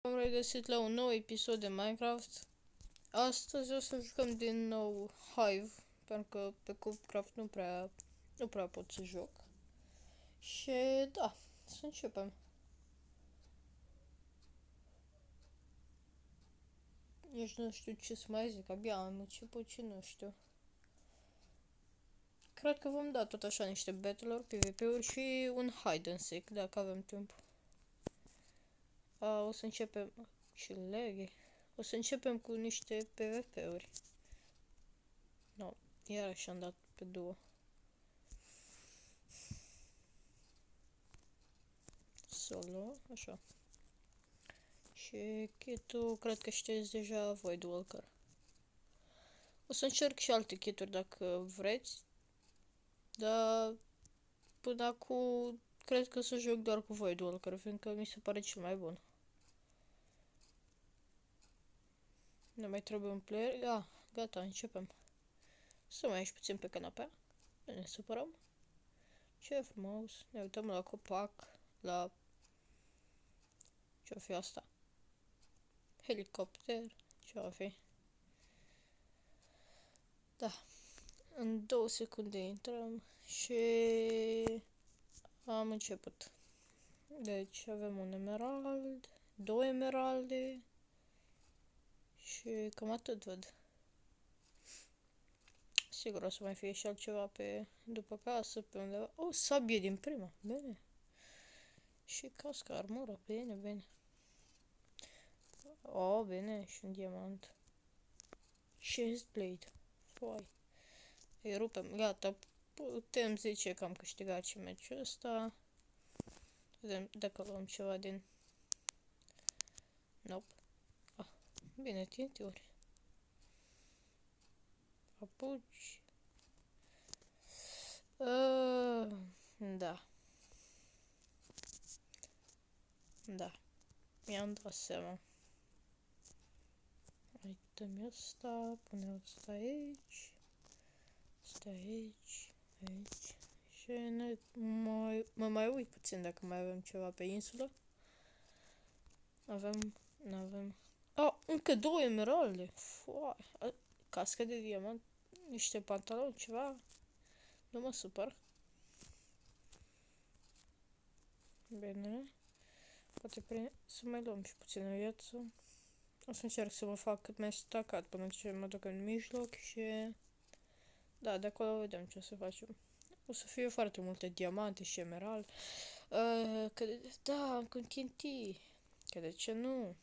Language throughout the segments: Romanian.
Am regăsit la un nou episod de Minecraft. Astăzi o să jucăm din nou Hive, pentru că pe Cubecraft nu prea pot să joc. Și da, să începem. Nici nu știu ce să mai zic, abia am început și nu știu. Cred că vom da tot așa niște battle-uri, PvP-uri și un hide and seek, dacă avem timp. O să începem... Ce leghe. O să începem cu niște PvP-uri. No, iarăși am dat pe două. Solo, așa. Și kit-ul, cred că știți deja, Void Walker. O să încerc și alte kituri dacă vreți. Dar până acum cred că o să joc doar cu Void Walker, fiindcă mi se pare cel mai bun. Ne mai trebuie un player. Da, gata, începem. Să mai ieși puțin pe canapea. Nu ne supărăm. Ce frumos. Ne uităm la copac, la... Ce-o fi asta? Helicopter. Ce-o fi? Da. În 2 secunde intrăm și am început. Deci avem un emerald, 2 emeralde și cam atât văd. Sigur o să mai fie și altceva pe după casă, pe undeva. O sabie din prima, bine. Și casca, armură, bine, bine. Bine, și un diamant. Chest blade. Foi. Îi rupem, gata. Putem zice că am câștigat și meciul ăsta. Vedem dacă luăm ceva din... Nope. Bine, TNT-uri. Papuci. Da. Da. Mi-am dat seama. Uităm asta, punem asta aici. Asta aici, aici. Și mă mai uit puțin dacă mai avem ceva pe insulă. N-avem. Încă 2 emeralde. Foai. Cască de diamant. Niște pantaloni, ceva. Nu mă supăr. Bine. Poate să mai luăm și puțină viață. O să încerc să mă fac cât mai stacat până ce mă duc în mijloc și... Da, de acolo vedem ce o să facem. O să fie foarte multe diamante și emerald. Da, cu TNT. Că de ce nu?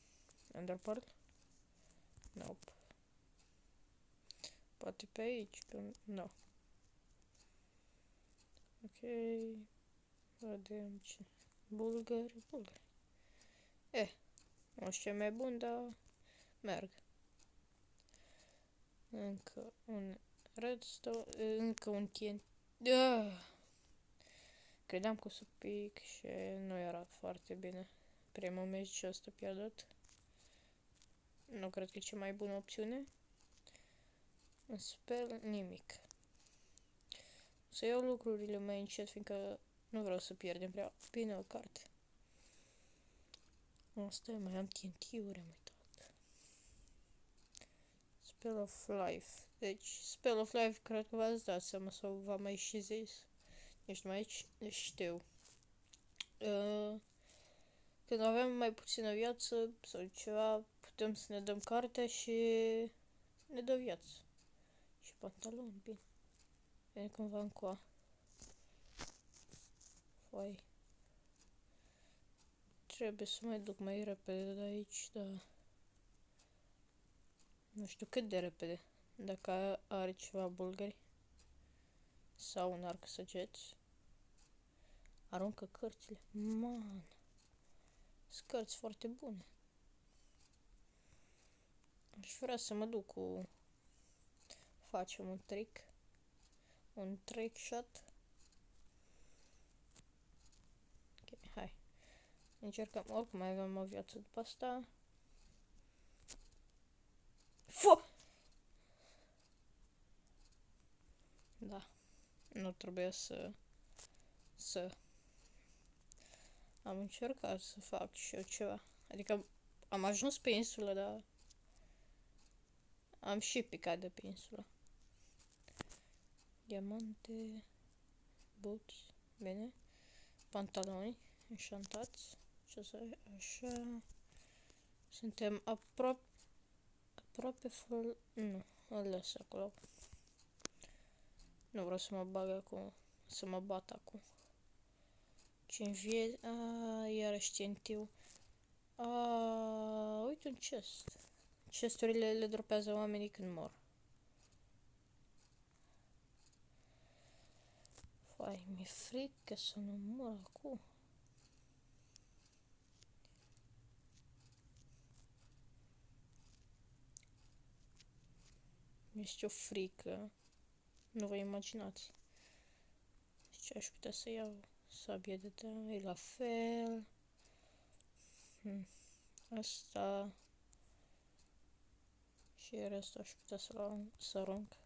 Underpearl? Nope. Poate pe aici, că... No. Ok. Vedem ce... Bulgari. Nu știu ce mai bun, dar... Merg. Încă un redstone, încă un TNT. Credeam că o să pic și nu era foarte bine. Primul meci ăsta pierdut. Nu cred că e cea mai bună opțiune. În spell, nimic. O să iau lucrurile mai încet, fiindcă nu vreau să pierdem prea bine o carte. Asta mai am TNT-uri, am uitat. Spell of Life. Deci, Spell of Life, cred că v-ați dat seama sau v-am mai și zis. Ești mai aici? Știu. Când avem mai puțină viață sau ceva, putem să ne dăm cartea și ne dă viață. Și pantaloni, bine. Vine cumva în coa. Foi. Trebuie să mai duc mai repede de aici, dar... Nu știu cât de repede. Dacă are ceva bulgari. Sau un arc săgeți. Aruncă cărțile. Man. Sunt cărți foarte bune. Aș vrea să mă duc cu... Facem un trick. Un trick shot. Ok, hai. Încercăm. Oricum mai avem o viață după asta. Da. Nu trebuie să... Am încercat să fac și eu ceva. Adică Am ajuns pe insulă, dar am și picat de pe insulă. Diamante, boots, bine. Pantaloni înșantați. Ce să așa. Suntem aproape full. Nu, îl las acolo. Nu vreau să mă bag acum, să mă bat acum. Ce-mi vie... iarăși TNT-ul. Uite un chest. Chesturile le dropează oamenii când mor. Fai, mi-e frică să nu mor acum. Este o frică. Nu vă imaginați. Ce aș putea să iau? Sabie de teamă, e la fel. Asta. Și restul aș putea să arunc.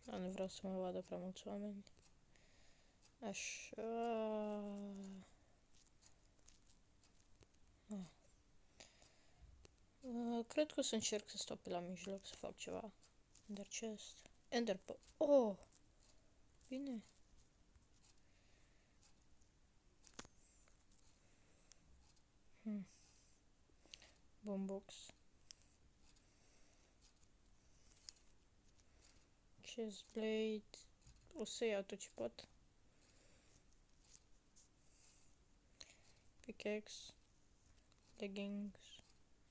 Dar nu vreau să mă vadă prea mulți oameni. Așa. Cred că o să încerc să stau pe la mijloc să fac ceva. Ender chest. Ender Oh! Bine. Boombox. Chest blade. O să iau tot ce pot. Pickaxe. Leggings.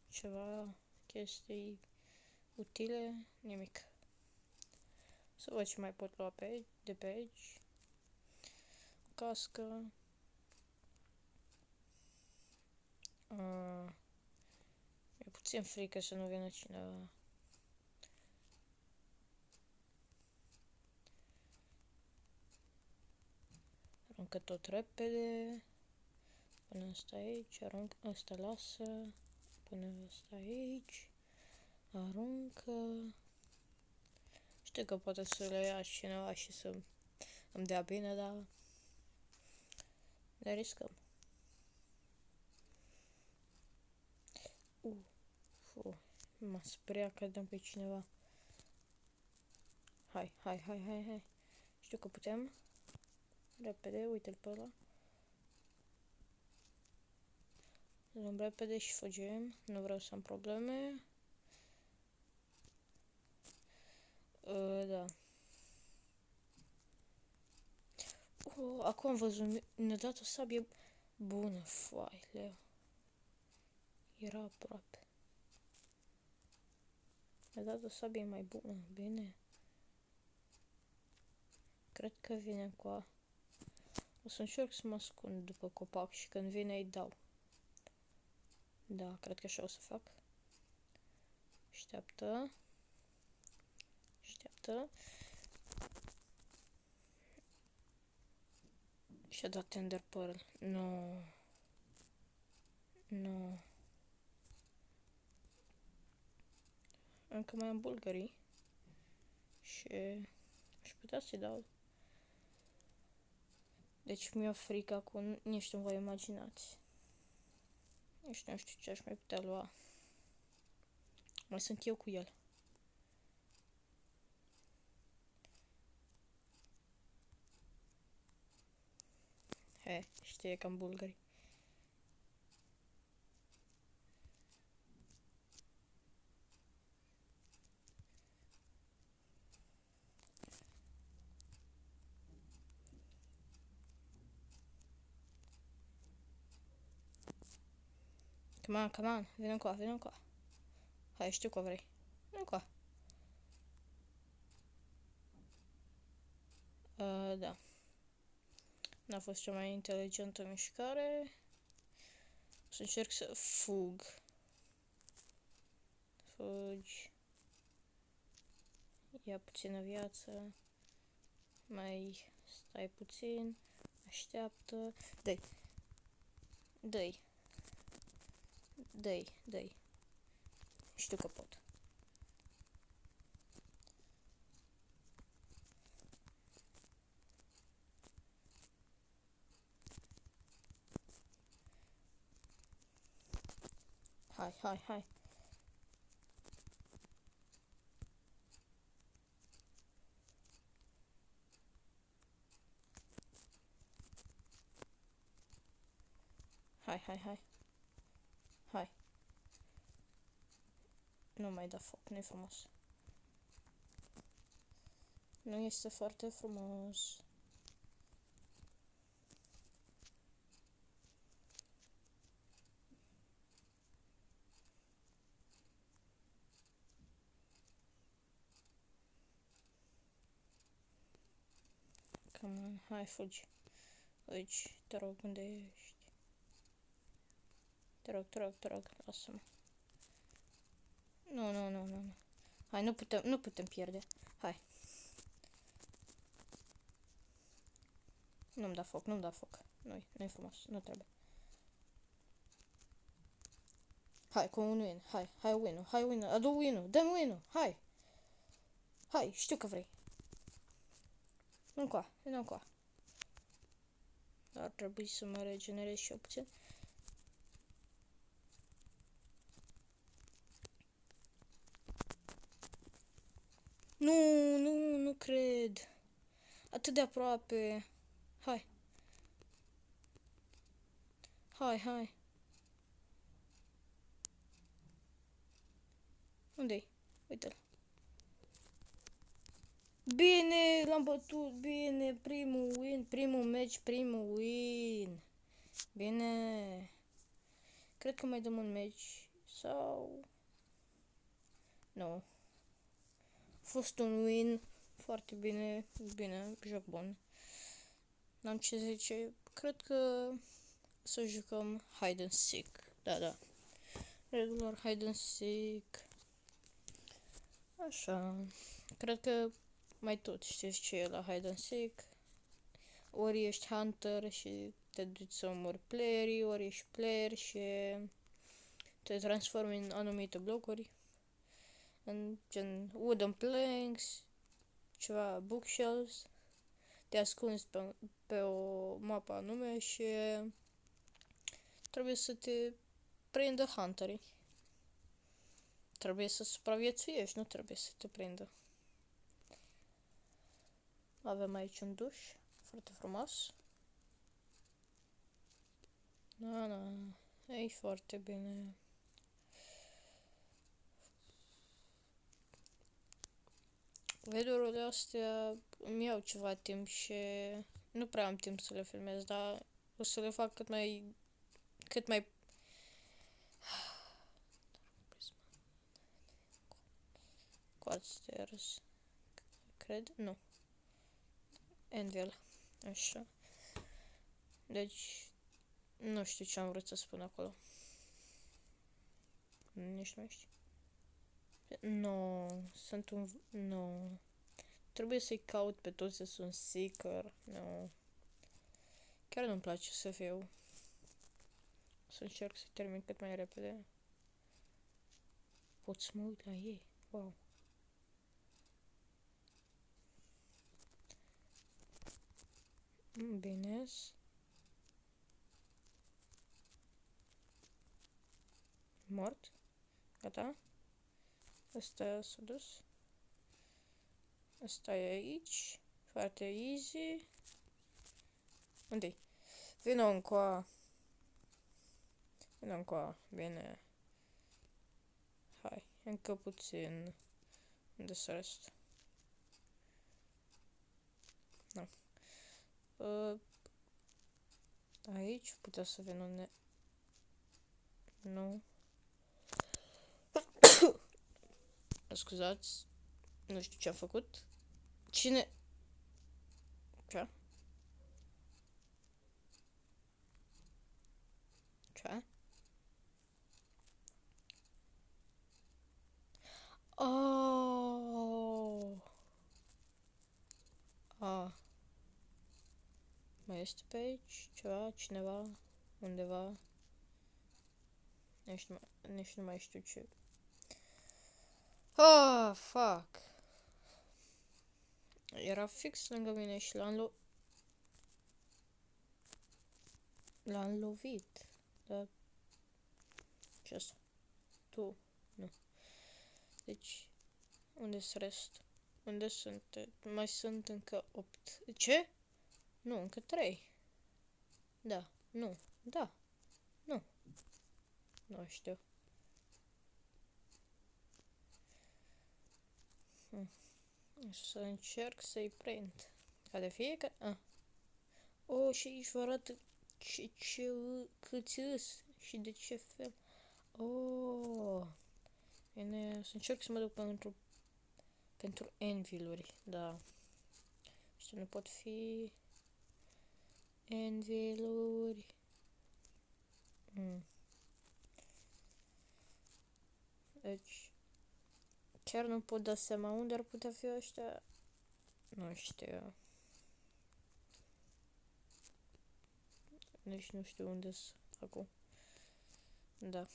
Ceva chestii utile. Nimic. Să văd ce mai pot lua de pe aici. Cască. E puțin frică să nu vină cineva. Aruncă tot repede. Pune asta aici. Aruncă. Asta lasă. Pune asta aici. Aruncă. Știu că poate să le ia cineva și să îmi dea bine, dar ne riscăm. M-a speriat că dăm pe cineva. Hai. Știu că putem. Repede, uite-l pe ăla. Luăm repede și fugim. Nu vreau să am probleme. Da. Acum am văzut. Ne-a dat o sabie bună. Foai, leu. Era aproape. Mi-a dat o sabie mai bună. Bine. Cred că vine cu a. O să încerc să mă ascund după copac și când vine îi dau. Da, cred că așa o să fac. Așteaptă. Și-a dat Ender Pearl. Nu. Încă mai am bulgarii. Și aș putea să-i dau. Deci mi-e frică acum, nici nu vă imaginați. Nici nu știu ce aș mai putea lua. Mai sunt eu cu el. Știe că am bulgari. Come on, vino încoa. Hai, știu că vrei. Vino încoa. Da. N-a fost cea mai inteligentă mișcare. O să încerc să fug. Fugi. Ia puțină viață. Mai stai puțin. Așteaptă. Dă-i. Știu că pot. Hai, hai, hai. Hai, hai, hai. Hai. Nu mai da foc, nu-i frumos. Nu este foarte frumos. Come on, hai, fugi. Fugi, te rog, unde ești? Te rog, te rog, te rog, lasă-mă. Nu, nu, nu, nu, nu. Hai, nu putem pierde. Hai. Nu-mi da foc, nu-mi da foc. Nu-i frumos, nu trebuie. Hai, cu un win, hai win-ul, hai win-ul, adu win-ul, dă-mi win-ul, hai! Hai, știu că vrei. Nu-ncoa, nu-ncoa. Ar trebui să mă regenerez și eu puțin. Nu, nu cred. Atât de aproape. Hai. Hai, hai. Unde-i? Uite-l. Bine, l-am bătut, bine, primul win, primul match, primul win. Bine. Cred că mai dăm un match sau... Nu. A fost un win foarte bine, bine, joc bun. N-am ce zice, cred că să jucăm hide and seek. Da, da. Regular hide and seek. Așa. Cred că mai tot știți ce e la hide and seek. Ori ești hunter și te duci să omori playerii, ori ești player și te transformi în anumite blocuri. În gen wooden planks, ceva bookshelves. Te ascunzi pe o mapă anume și trebuie să te prindă hunterii. Trebuie să supraviețuiești, nu trebuie să te prindă. Avem aici un duș foarte frumos. Da, da, e foarte bine. Videourile astea îmi iau ceva timp și nu prea am timp să le filmez, dar o să le fac cât mai quad stairs. Cred? Nu. Anvil. Așa. Deci, nu știu ce am vrut să spun acolo. Nici nu știu. Nu, sunt un... Nu. Trebuie să-i caut pe toți să sunt seeker. Nu. Chiar nu-mi place să fiu. Să încerc să termin cât mai repede. Pot să mă uit la ei. Wow. Bine. Mort. Gata. Ăsta s-a dus. Ăsta e aici. Foarte easy. Unde-i? Vino încoa. Vino încoa. Bine. Hai. Încă puțin. Unde s-a restul? Nu. Aici putea să vină unde... Nu. Scuzați. Nu știu ce a făcut. Cine... Ce? Ce? Oh. Ah. Mai este pe aici ceva? Cineva? Undeva? Nici nu mai știu ce. Ah, fuck. Era fix lângă mine și l-am lovit. Dar... ce asta? tu. Nu. Deci, unde-s rest? Unde sunt? Mai sunt încă 8. Ce? Nu, încă 3. Da. Nu. Da. Nu. Nu știu. Să încerc să-i prind. Ca de fiecare... Ah. Oh, și aici vă arată câți îs și de ce fel. Oh. Bine, să încerc să mă duc pentru anvil-uri. Da. Și nu pot fi anvil-uri. Deci, chiar nu pot da seama unde ar putea fi ăștia. Nu știu. Deci nu știu unde sunt acum. Da.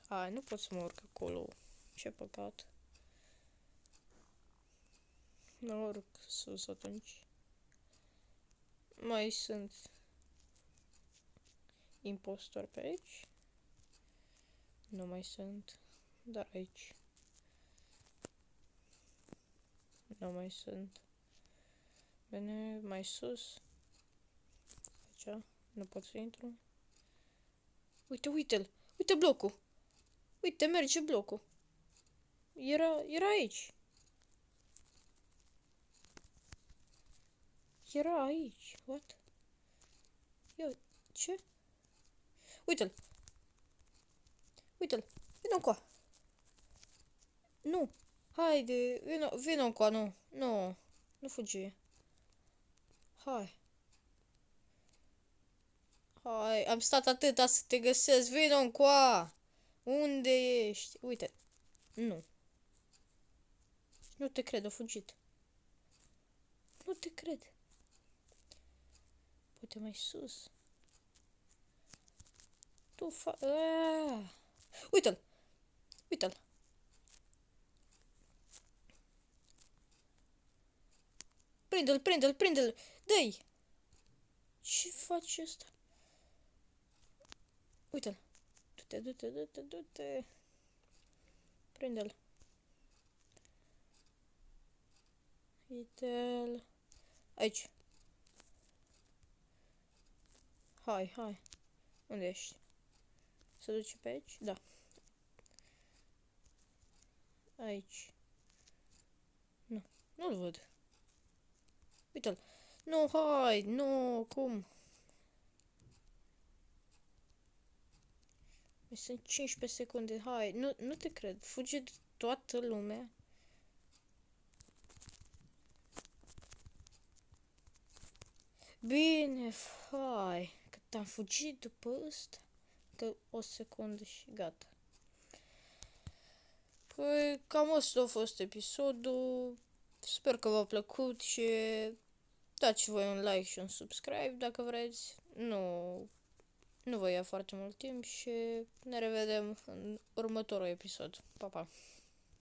Hai, nu pot să mă urc acolo. Ce păcat. Mă urc sus atunci. Mai sunt impostori pe aici. Nu mai sunt. Dar aici. Nu mai sunt. Bine, mai sus. Aici. Nu pot să intru. Uite, uite-l! Uite blocul! Uite, merge blocul. Era aici. Era aici. What? Ia, ce? Uite-l! Uite-l! Vino încoa! Nu! Haide! Vino încoa, nu! Nu! Nu fugi! Hai! Hai! Am stat atâta să te găsesc! Vino încoa! Unde ești? Uite! Nu! Nu te cred, a fugit! Nu te cred! Poate mai sus. Tu Uite-l! Uite-l! Prinde-l, prinde-l, prinde-l! Dă-i! Ce faci ăsta? Uite-l! Du-te, du-te, du-te, du-te! Prinde-l! Uite-l! Aici! Hai, hai! Unde ești? Se duce pe aici? Da. Aici. Nu. Nu-l văd. Uite-l. Nu, hai! Nu, cum? Mai sunt 15 secunde. Hai, nu te cred. Fuge de toată lumea. Bine, hai. Cât am fugit după ăsta. Că o secundă și gata. Păi, cam asta a fost episodul. Sper că v-a plăcut și dați voi un like și un subscribe dacă vreți. Nu vă ia foarte mult timp și ne revedem în următorul episod. Pa, pa!